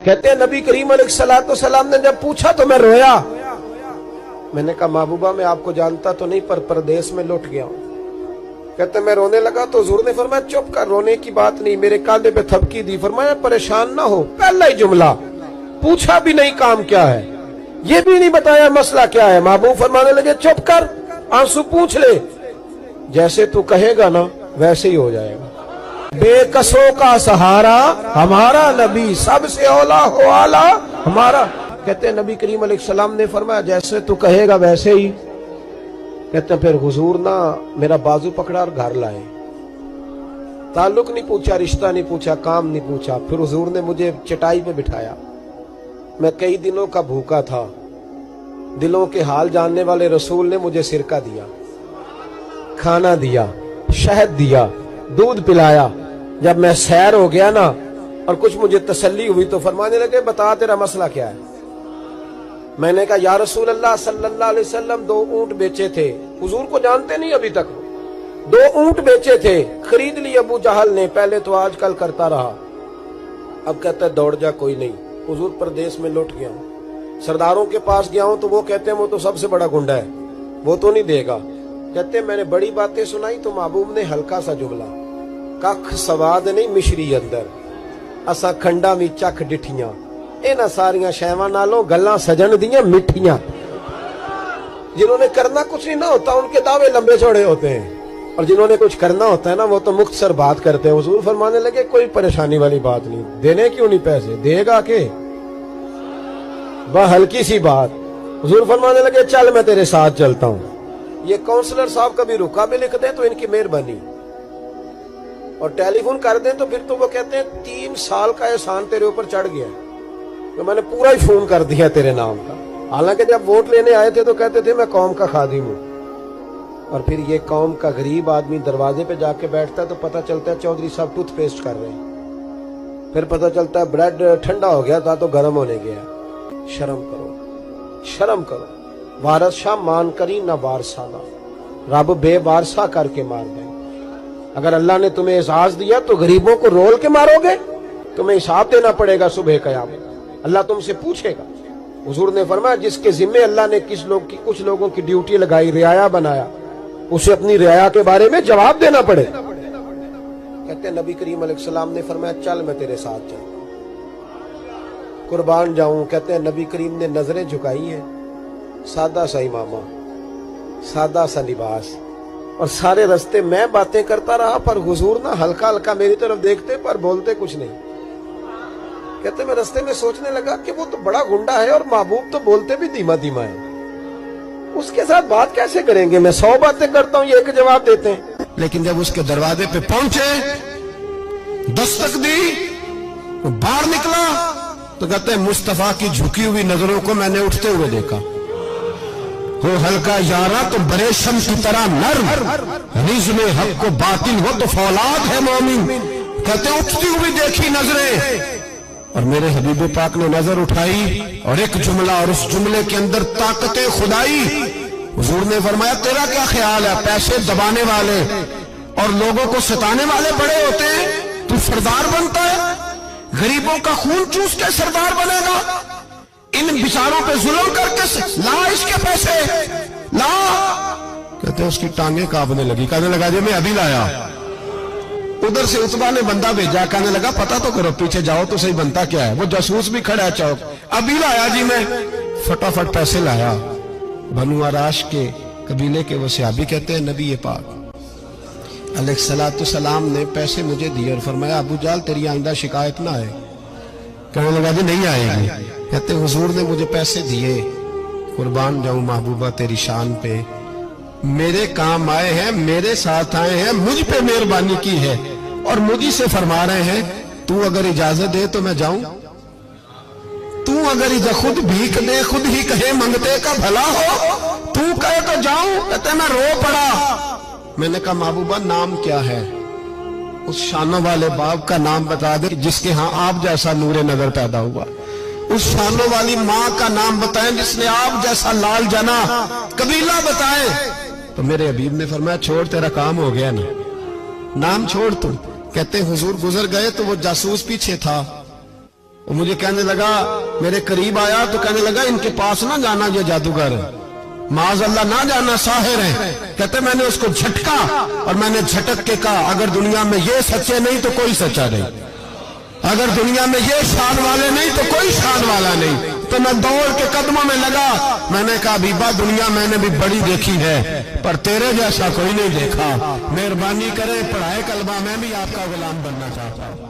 कहते हैं नबी करीम अलैहिस्सलाम ने जब पूछा तो मैं रोया। मैंने कहा महबूबा मैं आपको जानता तो नहीं पर परदेश में लौट गया हूँ। कहते मैं रोने लगा तो हुजूर ने फरमाया चुप कर, रोने की बात नहीं। मेरे कांधे पे थपकी दी, फरमाया परेशान ना हो। पहला ही जुमला, पूछा भी नहीं काम क्या है, ये भी नहीं बताया मसला क्या है। महबूब फरमाने लगे चुप कर, आंसू पूछ ले, जैसे तू कहेगा ना वैसे ही हो जाएगा। बेकसों का सहारा हमारा नबी, सबसे औला हो आला हमारा। कहते हैं नबी करीम अलैहिस्सलाम ने फरमाया जैसे तू कहेगा वैसे ही। कहते हैं फिर हुजूर ना मेरा बाजू पकड़ा और घर लाए। ताल्लुक नहीं पूछा, रिश्ता नहीं पूछा, काम नहीं पूछा। फिर हुजूर ने मुझे चटाई पे बिठाया। मैं कई दिनों का भूखा था। दिलों के हाल जानने वाले रसूल ने मुझे सिरका दिया, खाना दिया, शहद दिया, दूध पिलाया। जब मैं सैर हो गया ना और कुछ मुझे तसल्ली हुई तो फरमाने लगे बता तेरा मसला क्या है। मैंने कहा या रसूल अल्लाह सल्लल्लाहु अलैहि वसल्लम 2 ऊंट बेचे थे। हुजूर को जानते नहीं अभी तक। 2 ऊंट बेचे थे, खरीद ली अबू जहल ने। पहले तो आजकल करता रहा, अब कहता है दौड़ जा, कोई नहीं। हुजूर प्रदेश में लौट गया हूँ, सरदारों के पास गया हूँ तो वो कहते हैं वो तो सबसे बड़ा गुंडा है, वो तो नहीं देगा। कहते मैंने बड़ी बातें सुनाई तो महबूब ने हल्का सा जुमला, कख सवाद नहीं मिश्री अंदर, असा खंडा भी चख डिठियां, इन्हां सारियां शैवां नालों गल्लां सजन दियां मिठियां। जिन्होंने करना कुछ नहीं ना होता उनके दावे लंबे चौड़े होते हैं, और जिन्होंने कुछ करना होता है ना वो तो मुख्तसर बात करते हैं। हुजूर फरमाने लगे कोई परेशानी वाली बात नहीं, देने क्यों नहीं पैसे, देगा के वह हल्की सी बात। हुजूर फरमाने लगे चल मैं तेरे साथ चलता हूँ। ये काउंसलर साहब कभी रुका भी लिख दें तो इनकी मेहरबानी, और टेलीफोन कर दें तो फिर तो वो कहते हैं 3 साल का एहसान तेरे ऊपर चढ़ गया, तो मैंने पूरा ही फोन कर दिया तेरे नाम का। हालांकि जब वोट लेने आए थे तो कहते थे मैं कौम का खादिम हूँ, और फिर ये कौम का गरीब आदमी दरवाजे पे जाके बैठता है तो पता चलता है चौधरी साहब टूथपेस्ट कर रहे हैं, फिर पता चलता है ब्रेड ठंडा हो गया था तो गर्म होने गया। शर्म करो, शर्म करो। वारस शाह मान करी ना वारसाना, रब बेवारसा करके मार दे। अगर अल्लाह ने तुम्हें एजाज दिया तो गरीबों को रोल के मारोगे, तुम्हें हिसाब देना पड़ेगा सुबह क़यामत, अल्लाह तुमसे पूछेगा। हुजूर ने फरमाया जिसके जिम्मे अल्लाह ने कुछ लोगों की ड्यूटी लगाई, रियाया बनाया, उसे अपनी रियाया के बारे में जवाब देना पड़े। कहते हैं नबी करीम अलैहिस्सलाम ने फरमाया चल मैं तेरे साथ चलता हूं, कुर्बान जाऊं। कहते हैं नबी करीम ने नजरें झुकाई हैं, सादा सा इमामा, सादा सा लिबास, और सारे रास्ते मैं बातें करता रहा पर हुजूर ना हल्का हल्का मेरी तरफ देखते पर बोलते कुछ नहीं। कहते मैं रास्ते में सोचने लगा कि वो तो बड़ा गुंडा है और महबूब तो बोलते भी धीमा धीमा है, उसके साथ बात कैसे करेंगे। मैं 100 बातें करता हूँ, ये एक जवाब देते हैं। लेकिन जब उसके दरवाजे पे पहुंचे, दस्तक दी, तो बाहर निकला तो कहते हैं मुस्तफा की झुकी हुई नजरों को मैंने उठते हुए देखा। हो हल्का यारा तो बरेशम की तरह नर्म, रिज़्म हक को बातिल हो तो फौलाद है मोमिन। कहते उठती हुई देखी नजरें, और मेरे हबीब पाक ने नजर उठाई और एक जुमला, और उस जुमले के अंदर ताकत खुदाई। हुजूर ने फरमाया तेरा क्या ख्याल है, पैसे दबाने वाले और लोगों को सताने वाले बड़े होते हैं, तू सरदार बनता है, गरीबों का खून चूस के सरदार बनेगा। इन बिचारों पे जुल्म करके ला इसके पैसे ला। कहते उसकी टांगे कांपने लगी, कहने लगा जी मैं अभी लाया। उधर से उतबा ने बंदा भेजा, कहने लगा पता तो करो, पीछे जाओ तो सही बनता क्या है। वो जासूस भी खड़ा है चौक, अभी लाया जी मैं। फटाफट पैसे लाया। बनु आराश के कबीले के वो सहाबी कहते हैं नबी पाक अलैहिस्सलाम ने पैसे मुझे दिए और फरमाया अबू जाल तेरी आइंदा शिकायत ना आए। कहने लगा जी नहीं आएगी। कहते हुजूर ने मुझे पैसे दिए, कुर्बान जाऊं महबूबा तेरी शान पे, मेरे काम आए हैं, मेरे साथ आए हैं, मुझ पे मेहरबानी की है, और मुझी से फरमा रहे हैं तू अगर इजाजत दे तो मैं जाऊं, तू अगर खुद भीख दे, खुद ही कहे मंगते का भला हो, तू कहे तो जाऊं। कहते मैं रो पड़ा। मैंने कहा महबूबा नाम क्या है, उस शानों वाले बाप का नाम बता दे जिसके यहाँ आप जैसा नूरे नजर पैदा हुआ, उस शानों वाली माँ का नाम बताएं जिसने आप जैसा लाल जना, कबीला बताएं। तो मेरे हबीब ने फरमाया छोड़ तेरा काम हो गया ना, नाम छोड़ तू। कहते हुजूर गुजर गए तो वो जासूस पीछे था, وہ مجھے کہنے لگا، میرے قریب آیا تو کہنے لگا ان کے پاس نہ جانا، یہ جادوگر معاذ اللہ نہ جانا، ساحر ہیں۔ کہتے میں نے اس کو جھٹکا اور میں نے جھٹک کے کہا اگر دنیا میں یہ سچے نہیں تو کوئی سچا نہیں، اگر دنیا میں یہ شان والے نہیں تو کوئی شان والا نہیں۔ تو میں دوڑ کے قدموں میں لگا، میں نے کہا بیبا دنیا میں نے بھی بڑی دیکھی ہے پر تیرے جیسا کوئی نہیں دیکھا، مہربانی کرے پڑھائے کلمہ، میں بھی آپ کا غلام بننا چاہتا ہوں۔